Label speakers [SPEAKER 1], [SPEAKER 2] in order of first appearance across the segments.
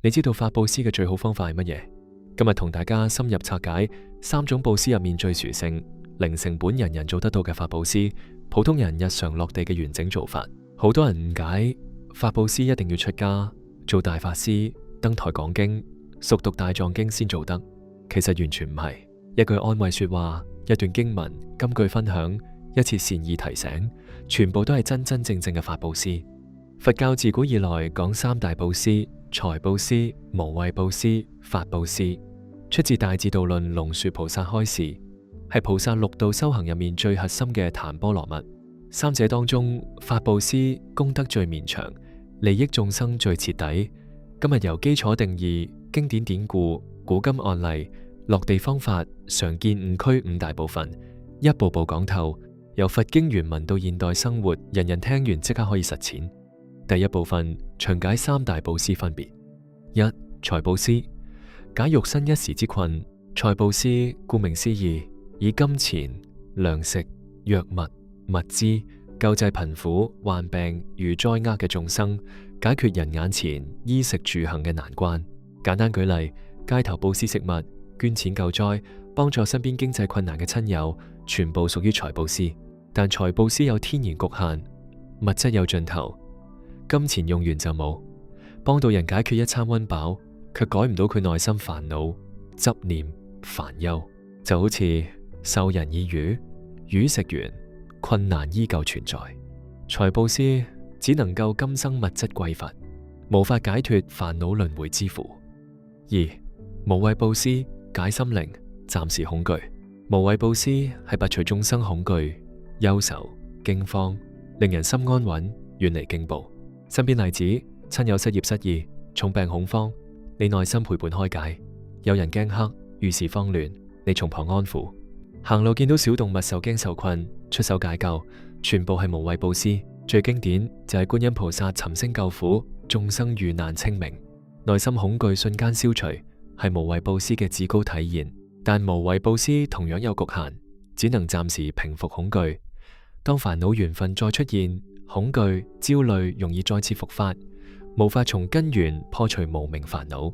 [SPEAKER 1] 你知道法布施嘅最好方法係乜嘢？今日同大家深入拆解3種布施入面最殊勝、零成本、人人做得到嘅法布施，普通人日常落地嘅完整做法。好多人誤解法布施一定要出家做大法師、登台講經、熟讀大藏經先做得，其實完全唔係。一句安慰說話、一段經文、金句分享、一次善意提醒，全部都係真真正正嘅法布施。佛教自古以來講3大布施：財布施、無畏布施、法布施，出自《大智度論》龍樹菩薩開示，係菩薩六道修行入面最核心嘅檀波羅蜜。三者當中，法布施功德最綿長，利益眾生最徹底。今日由基礎定義、經典典故、古今案例、落地方法、常見誤區5大部分，一步步講透，由佛經原文到現代生活，人人聽完即刻可以實踐。第一部分詳解3大布施分別。一、財布施，解肉身一時之困。財布施顧名思義，以金錢、糧食、藥物、物資救濟貧苦、患病、遇災厄嘅眾生，解決人眼前衣食住行嘅難關。簡單舉例，街頭布施食物、捐錢救災、幫助身邊經濟困難嘅親友，全部屬於財布施。但財布施有天然局限，物質有盡頭，金錢用完就冇，幫到人解決一餐溫飽，卻改唔到佢內心煩惱、執念、煩憂，就好似授人以魚，魚食完，困難依舊存在。財布施只能夠今生物質匱乏，無法解脫煩惱輪迴之苦。二、無畏布施，解心靈，暫時恐懼。無畏布施係拔除眾生恐懼、憂愁、驚慌，令人心安穩，遠離驚怖。身邊例子，親友失業失意、重病恐慌，你內心陪伴開解；有人驚黑、遇事慌亂，你從旁安撫；行路見到小動物受驚受困，出手解救，全部係無畏布施。最經典就係觀音菩薩尋聲救苦，眾生遇難清明，內心恐懼瞬間消除，係無畏布施嘅至高體現。但無畏布施同樣有局限，只能暫時平復恐懼。當煩惱緣分再出現，恐懼、焦慮容易再次復發，無法從根源破除無明煩惱。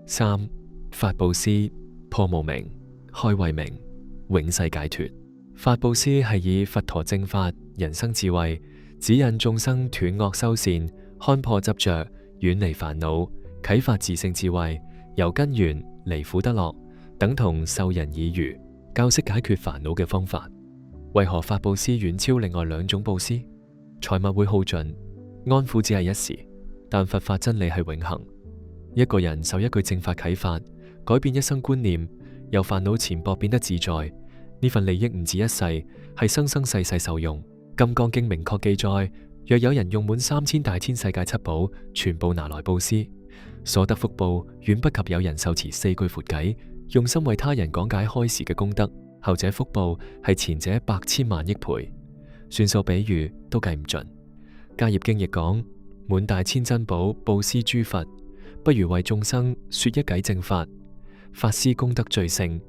[SPEAKER 1] 三、法布施，破無明，開慧明，永世解脫。法布施係以佛陀正法、人生智慧，指引眾生斷惡修善，看破執着，遠離煩惱，啟發自性智慧，由根源離苦得樂，等同授人以魚，教識解決煩惱嘅方法。為何法布施遠超另外2種布施？財物會耗盡，安撫只係一時，但佛法真理係永恆。一個人受一句正法啟發，改變一生觀念，由煩惱纏縛變得自在，呢份利益唔止一世，係生生世世受用。金剛經明確記載，若有人用滿3000大千世界七寶，全部拿來布施，所得福報遠不及有人受持4句佛偈，用心為他人講解開示嘅功德。後者福報係前者百千萬億倍，算數比喻都計唔盡。迦葉經亦講，滿大千珍寶布施諸佛，不如為眾生說一偈正法。法施功德最勝，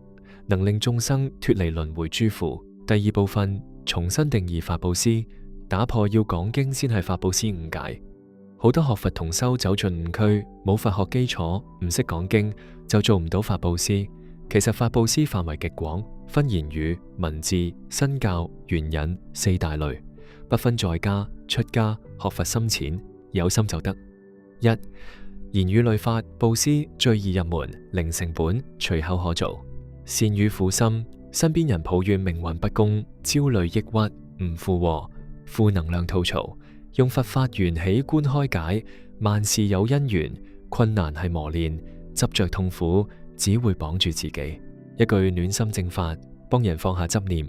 [SPEAKER 1] 能令眾生脫離輪迴諸苦。第2部分重新定義法布施，打破要講經先係法布施誤解。好多學佛同修走進誤區，冇佛學基礎，唔識講經就做唔到法布施。其實法布施範圍極廣，分言語、文字、身教、緣引4大類，不分在家、出家、學佛深淺，有心就得。一、言語類法布施最易入門，零成本，隨口可做。善語苦心，身邊人抱怨命運不公，焦慮抑鬱，唔附和，負能量吐槽，用佛法緣起觀開解，萬事有因緣，困難係磨練，執着痛苦只會綁住自己。一句暖心正法，幫人放下執念，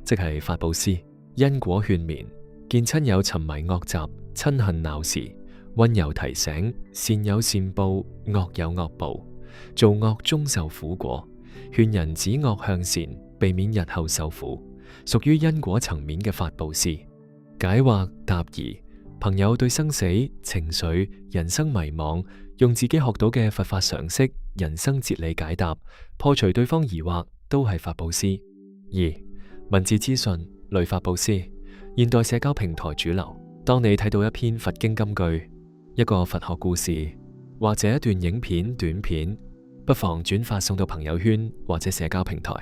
[SPEAKER 1] 即係法布施。因果勸勉，見親友沉迷惡習，親恨鬧時，溫柔提醒，善有善報，惡有惡報，做惡終受苦果。勸人止惡向善，避免日後受苦，屬於因果層面嘅法布施。解惑答疑，朋友對生死、情緒、人生迷惘，用自己學到嘅佛法常識、人生哲理解答，破除對方疑惑，都係法布施。二、文字資訊類法布施，現代社交平台主流。當你睇到一篇佛經金句、一個佛學故事、或者一段影片、短片，不妨轉發送到朋友圈或者社交平台。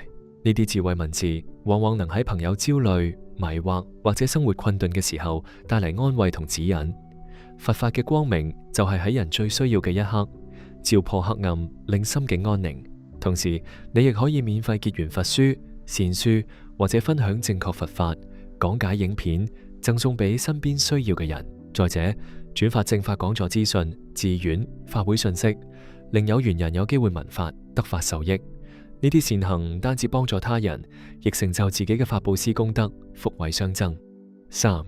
[SPEAKER 1] 呢啲智慧文字往往能喺朋友焦慮、迷惑或者生活困頓嘅時候帶嚟安慰同指引。佛法嘅光明就係喺人最需要嘅一刻，照破黑暗，令心境安寧。同時，你亦可以免費結緣佛書、善書，或者分享正確佛法講解影片，贈送俾身邊需要嘅人。再者，轉發正法講座資訊、寺院、法會信息，令有緣人有機會聞法、得法受益。呢啲善行唔單止幫助他人，亦成就自己嘅法布施功德，福慧相增。3.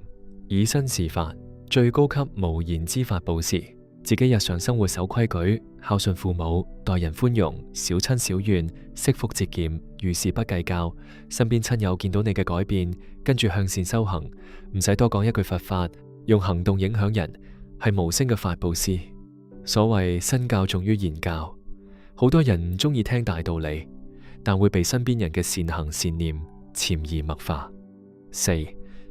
[SPEAKER 1] 以身示法，最高級無言之法布施。自己日常生活守規矩，孝順父母，待人寬容，少親少怨，惜福節儉，遇事不計較。身邊親友見到你嘅改變，跟住向善修行，唔使多講一句佛法，用行動影響人，係無聲嘅法布施。所謂身教重於言教，好多人唔中意聽大道理，但會被身邊人嘅善行善念潛移默化。4.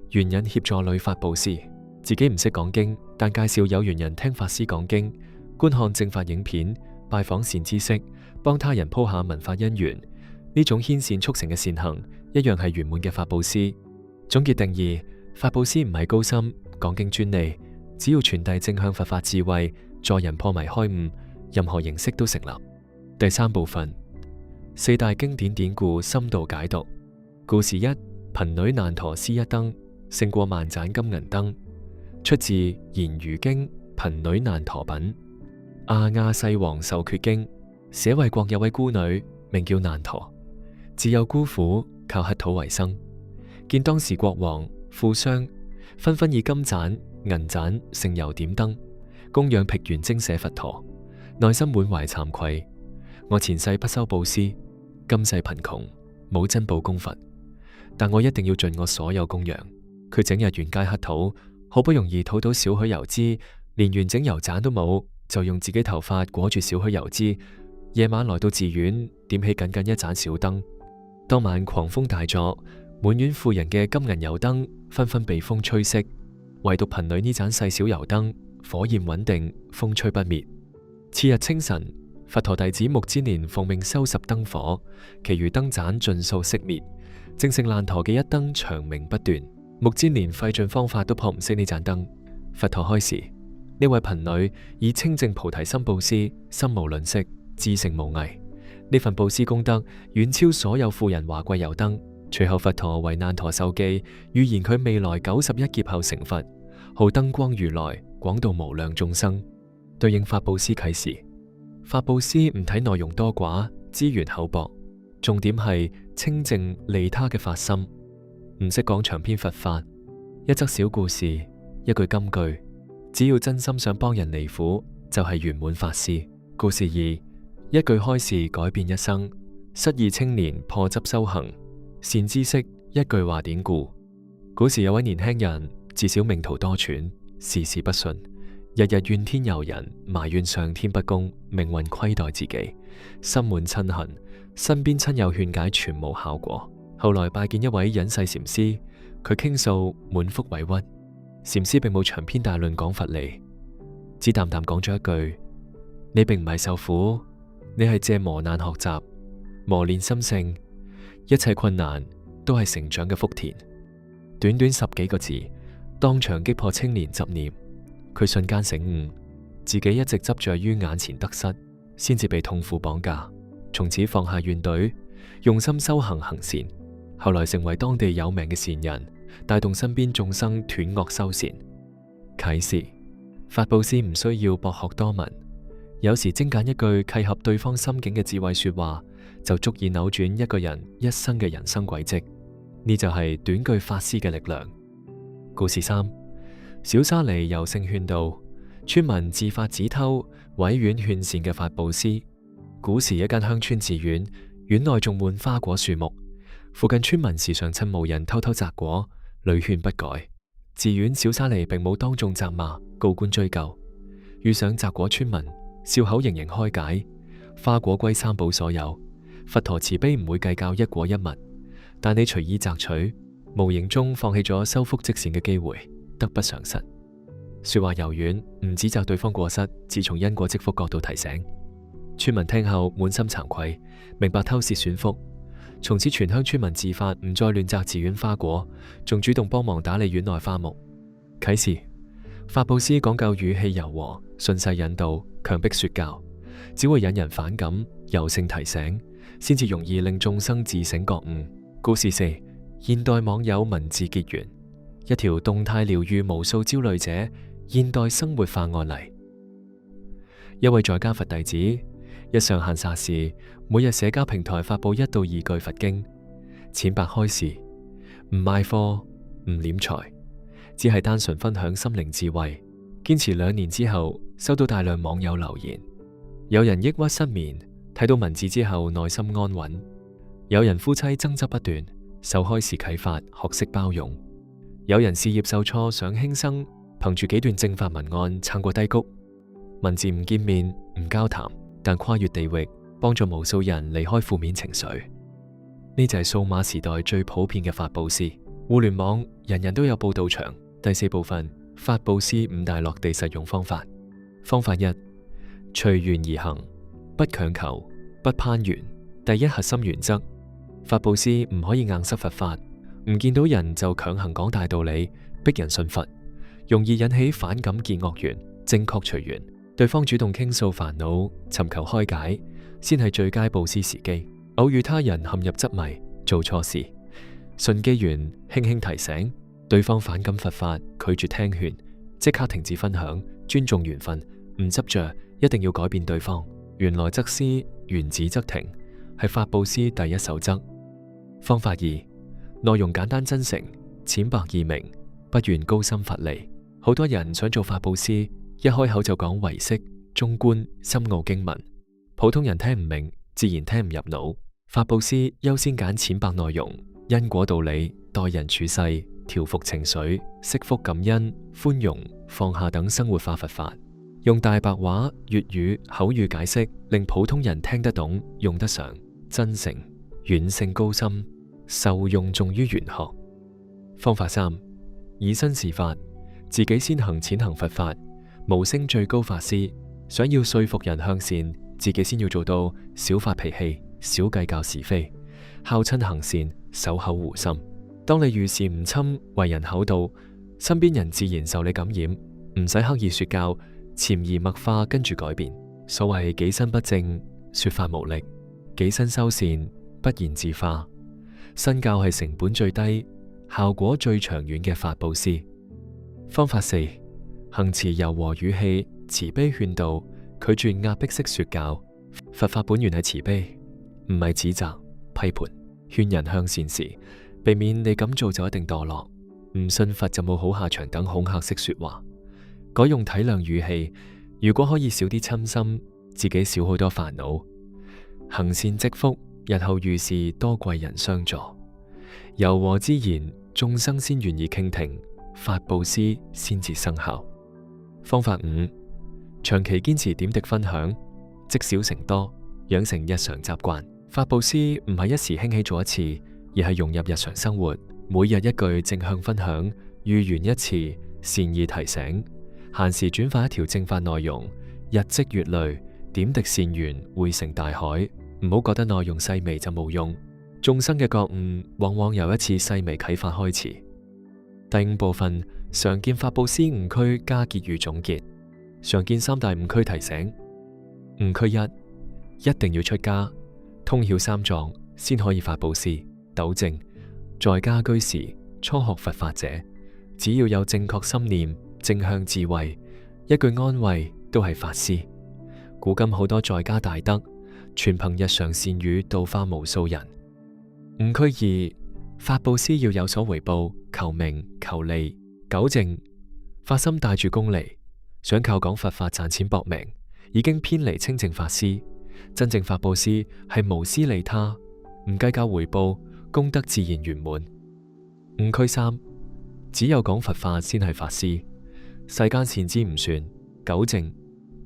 [SPEAKER 1] 緣引協助女法布施。自己唔識講經，但介紹有緣人聽法師講經，觀看正法影片，拜訪善知識，幫他人鋪下聞法因緣，呢種牽線促成嘅善行，一樣係圓滿嘅法布施。總結定義，法布施唔係高深講經專利，只要傳遞正向佛法智慧，助人破迷開悟，任何形式都成立。第3部分，4大經典典故深度解讀。故事1：貧女難陀施一燈，勝過萬盞金銀燈。出自《賢愚經·貧女難陀品》。阿亞世王受決經，寫為國有位孤女，名叫難陀，自幼孤苦，靠乞討為生。見當時國王、富商紛紛以金盞、銀盞盛油點燈，供養辟圓精舍佛陀，內心滿懷慚愧。我前世不修布施，今世貧窮，冇珍寶供佛，但我一定要盡我所有供養。佢整日沿街乞討，好不容易討到少許油脂，連完整油盞都冇，就用自己頭髮裹住少許油脂。夜晚來到寺院，點起僅僅一盞小燈。當晚狂風大作，滿院富人嘅金銀油燈紛紛被風吹熄，唯獨貧女呢盞細小油燈，火焰穩定，風吹不滅。次日清晨，佛陀弟子目犍連奉命收拾燈火，其餘燈盞盡數熄滅，淨剩難陀嘅一燈長明不斷。目犍連費盡方法都撲唔熄呢盞燈。佛陀開示：呢位貧女以清淨菩提心布施，心無吝嗇，至誠無偽。呢份布施功德遠超所有富人華貴油燈。隨後佛陀為難陀授記，預言佢未來91劫後成佛，號燈光如來，廣度無量眾生。對應法布施啟示，法布施唔睇內容多寡，資源厚薄，重點係清淨利他嘅發心。唔識講長篇佛法，一則小故事，一句金句，只要真心想幫人離苦，就係圓滿法施。故事2：一句開示改變一生，失意青年破執修行，善知識一句話典故。古時有位年輕人，自小命途多舛，事事不順，日日怨天尤人，埋怨上天不公，命運虧待自己，心滿嗔恨，身邊親友勸解全無效果。後來拜見一位隱世禪師，佢傾訴滿腹委屈。禪師並冇長篇大論講佛理，只淡淡講咗一句：你並唔係受苦，你係借磨難學習，磨練心性，一切困難都係成長嘅福田。短短10幾個字，當場擊破青年執念。佢瞬間醒悟，自己一直執着於眼前得失，先至被痛苦綁架。從此放下怨懟，用心修行行善。後來成為當地有名嘅善人，帶動身邊眾生斷惡修善。啟示：法布施唔需要博學多聞，有時精簡一句契合對方心境嘅智慧說話，就足以扭轉一個人一生嘅人生軌跡。呢就係短句法施嘅力量。故事3：小沙彌遊聖勸導，村民自發指偷，毀院勸善嘅法布施。古時一間鄉村寺院，院內種滿花果樹木，附近村民時常趁無人偷偷摘果，屢勸不改。寺院小沙彌並冇當眾責罵，告官追究。遇上摘果村民，笑口盈盈開解，花果歸三寶所有，佛陀慈悲唔會計較一果一物，但你隨意摘取，無形中放棄咗修福積善嘅機會，得不償失。說話柔軟，唔指責對方過失，只從因果積福角度提醒。村民聽後滿心慚愧，明白偷竊損福。從此全鄉村民自發唔再亂摘寺院花果，仲主動幫忙打理院內花木。啟示：法布施講究語氣柔和，順勢引導，強迫說教，只會引人反感。柔性提醒，先至容易令眾生自省覺悟。故事4：現代網友文字結緣，一條動態療愈無數焦慮者現代生活化案例。一位在家佛弟子，一上閒暇時，每日社交平台發佈1到2句佛經，淺白開示，唔賣貨，唔斂財，只係單純分享心靈智慧。堅持2年之後，收到大量網友留言，有人抑鬱失眠，睇到文字之後內心安穩；有人夫妻爭執不斷，受開示啟發，學識包容；有人事業受挫想輕生，憑住幾段正法文案撐過低谷。文字唔見面唔交談，但跨越地域，幫助無數人離開負面情緒。呢就係數碼時代最普遍嘅法布施。互聯網人人都有報道牆。第4部分，法布施5大落地實用方法。方法1：隨緣而行，不強求，不攀緣。第一核心原則，法布施唔可以硬塞佛法，唔見到人就強行講大道理，逼人信佛，容易引起反感結惡緣。正確隨緣，對方主動傾訴煩惱，尋求開解，先係最佳布施時機。偶遇他人陷入執迷，做錯事，順機緣輕輕提醒，對方反感佛法，拒絕聽勸，即刻停止分享，尊重緣分，唔執着，一定要改變對方。緣來則施，緣止則停，係法布施第一守則。方法2：內容簡單真誠，淺白易明，不願高深乏利。好多人想做法布施，一開口就講唯識、中觀、深奧經文，普通人聽唔明，自然聽唔入腦。法布施優先揀淺白內容，因果道理、待人處世、調伏情緒、惜福感恩、寬容、放下等生活化佛法，用大白話、粵語、口語解釋，令普通人聽得懂、用得上，真誠、遠勝高深，受用重於玄學。方法3：以身試法，自己先行淺行佛法，無升最高法師。想要說服人向善，自己先要做到少發脾氣，少計較是非，孝親行善，守口護心。當你遇事唔侵，為人厚道，身邊人自然受你感染，唔使刻意說教，潛移默化跟住改變。所謂己身不正，說法無力；己身修善，不言自化。身教係成本最低、效果最長遠嘅法布施。方法4：行持柔和語氣，慈悲勸導，拒絕壓迫式說教。佛法本源係慈悲，唔係指責、批判。勸人向善時，避免你咁做就一定墮落，唔信佛就冇好下場等恐嚇式說話，改用體諒語氣。如果可以少啲嗔心，自己少好多煩惱。行善積福，日後遇事多貴人相助。柔和之言，眾生先願意傾聽，法布施先至生效。方法5：長期堅持點滴分享，積少成多，養成日常習慣。法布施唔係一時興起做一次，而係融入日常生活。每日一句正向分享，遇緣一次善意提醒，閒時轉發一條正法內容，日積月累，點滴善緣匯成大海。唔好覺得內容細微就冇用，眾生嘅覺悟往往由一次細微啟發開始。第5部分，常見法布施誤區加結與總結。常見3大誤區提醒。誤區1：一定要出家，通曉三藏先可以法布施。糾正：在家居時初學佛法者，只要有正確心念、正向智慧，一句安慰都係法施。古今好多在家大德，全憑日常善語度化無數人。誤區2：法布施要有所回報，求名求利。糾正：發心帶住功利，想靠講佛法賺錢搏命，已經偏離清淨法施。真正法布施係無私利他，唔計較回報，功德自然圓滿。誤區3：只有講佛法先係法施，世間善知唔算。糾正：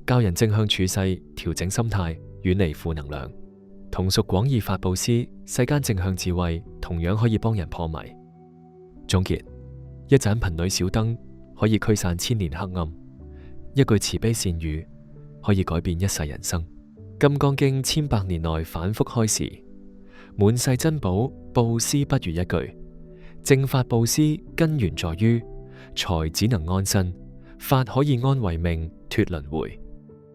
[SPEAKER 1] 教人正向處世，調整心態，遠離負能量。同屬廣義法布施，世間正向智慧同樣可以幫人破迷。總結：一盞貧女小燈可以驅散千年黑暗，一句慈悲善語可以改變一世人生。金剛經千百年來反覆開示，滿世珍寶，布施不如一句。正法布施根源在於財只能安身，法可以安慧命，脫輪迴。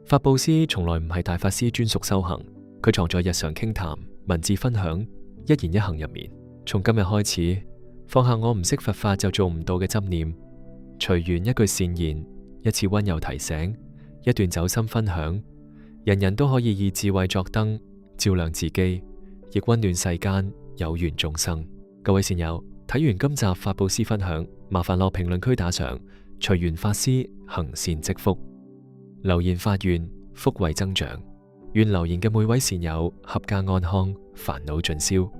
[SPEAKER 1] 法布施從來唔係大法師專屬修行，佢藏在日常傾談、文字分享、一言一行入面。從今日開始，放下我唔識佛法就做唔到嘅執念，隨緣一句善言，一次溫柔提醒，一段走心分享，人人都可以以智慧作燈，照亮自己，亦溫暖世間有緣眾生。各位善友，睇完今集法布施分享，麻煩落評論區打上隨緣法師行善積福，留言發願福慧增長，願留言嘅每位善友合家安康，煩惱盡消。